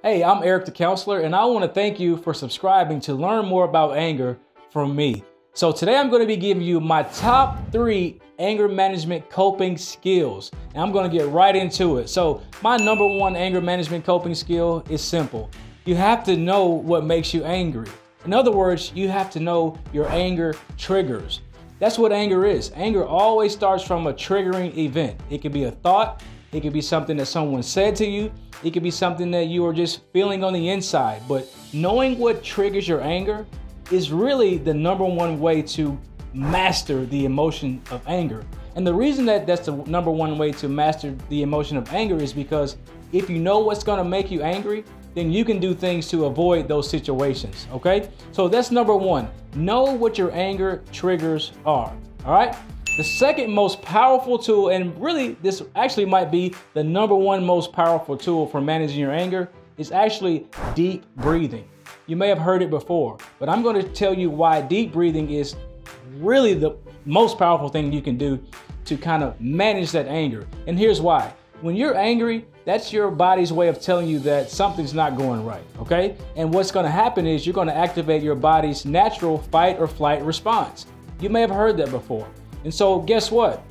Hey, I'm Eric the Counselor, and I want to thank you for subscribing to learn more about anger from me. So today I'm going to be giving you my top 3 anger management coping skills, and I'm going to get right into it. So my number 1 anger management coping skill is simple. You have to know what makes you angry. In other words, you have to know your anger triggers. That's what anger is. Anger always starts from a triggering event. It could be a thought. It could be something that someone said to you. It could be something that you are just feeling on the inside. But knowing what triggers your anger is really the number 1 way to master the emotion of anger. And the reason that that's the number 1 way to master the emotion of anger is because if you know what's going to make you angry, then you can do things to avoid those situations, okay? So that's number 1. Know what your anger triggers are, all right? The second most powerful tool, and really this actually might be the number 1 most powerful tool for managing your anger, is actually deep breathing. You may have heard it before, but I'm going to tell you why deep breathing is really the most powerful thing you can do to kind of manage that anger. And here's why. When you're angry, that's your body's way of telling you that something's not going right, okay? And what's going to happen is you're going to activate your body's natural fight or flight response. You may have heard that before. And so guess what?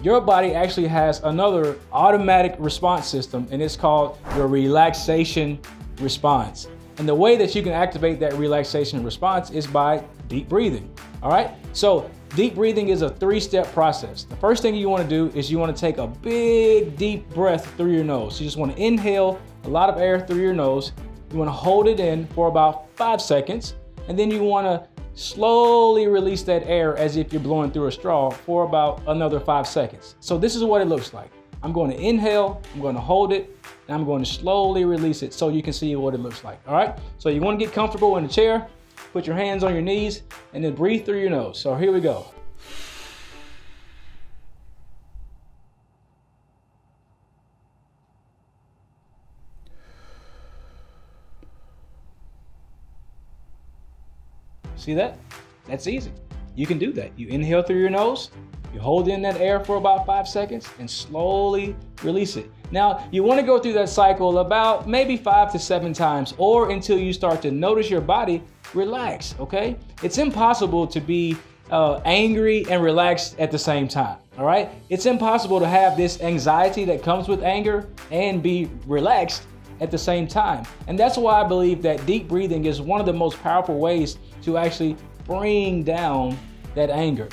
Your body actually has another automatic response system, and it's called your relaxation response. And the way that you can activate that relaxation response is by deep breathing, all right? So deep breathing is a 3-step process. The first thing you want to do is you want to take a big, deep breath through your nose. You just want to inhale a lot of air through your nose. You want to hold it in for about 5 seconds, and then you want to slowly release that air as if you're blowing through a straw for about another 5 seconds. So this is what it looks like. I'm going to inhale, I'm going to hold it, and I'm going to slowly release it so you can see what it looks like, all right? So you want to get comfortable in the chair, put your hands on your knees, and then breathe through your nose. So here we go. See that? That's easy. You can do that. You inhale through your nose, you hold in that air for about 5 seconds, and slowly release it. Now, you want to go through that cycle about maybe 5 to 7 times, or until you start to notice your body relax, okay? It's impossible to be angry and relaxed at the same time, all right? It's impossible to have this anxiety that comes with anger and be relaxed at the same time. And that's why I believe that deep breathing is one of the most powerful ways to actually bring down that anger.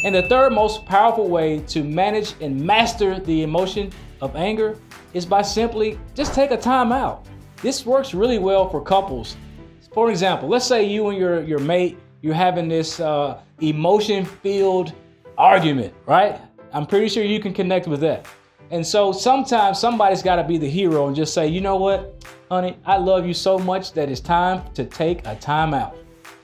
And the third most powerful way to manage and master the emotion of anger is by simply just take a time out. This works really well for couples. For example, let's say you and your mate, you're having this emotion-filled argument, right? I'm pretty sure you can connect with that. And so sometimes somebody's got to be the hero and just say, you know what, honey, I love you so much that it's time to take a time out.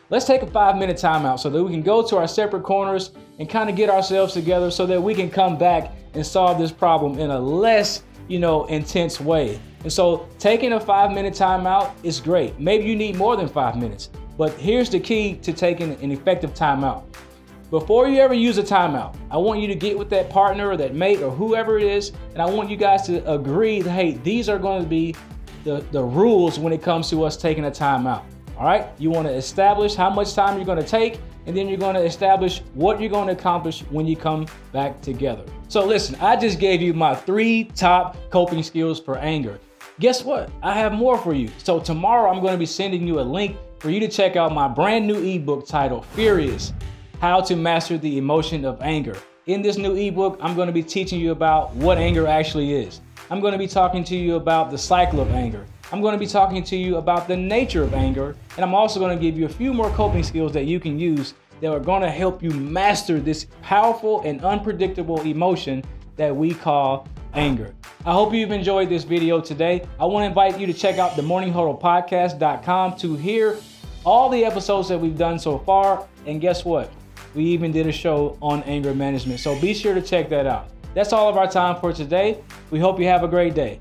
Let's take a 5-minute time out so that we can go to our separate corners and kind of get ourselves together so that we can come back and solve this problem in a less, intense way. And so taking a 5-minute time out is great. Maybe you need more than 5 minutes, but here's the key to taking an effective time out. Before you ever use a timeout, I want you to get with that partner or that mate or whoever it is, and I want you guys to agree that, hey, these are going to be the rules when it comes to us taking a timeout. All right? You want to establish how much time you're going to take, and then you're going to establish what you're going to accomplish when you come back together. So listen, I just gave you my 3 top coping skills for anger. Guess what? I have more for you. So tomorrow I'm going to be sending you a link for you to check out my brand new ebook titled Furious: How to Master the Emotion of Anger. In this new ebook, I'm going to be teaching you about what anger actually is. I'm going to be talking to you about the cycle of anger. I'm going to be talking to you about the nature of anger. And I'm also going to give you a few more coping skills that you can use that are going to help you master this powerful and unpredictable emotion that we call anger. I hope you've enjoyed this video today. I want to invite you to check out themorninghuddlepodcast.com to hear all the episodes that we've done so far. And guess what? We even did a show on anger management. So be sure to check that out. That's all of our time for today. We hope you have a great day.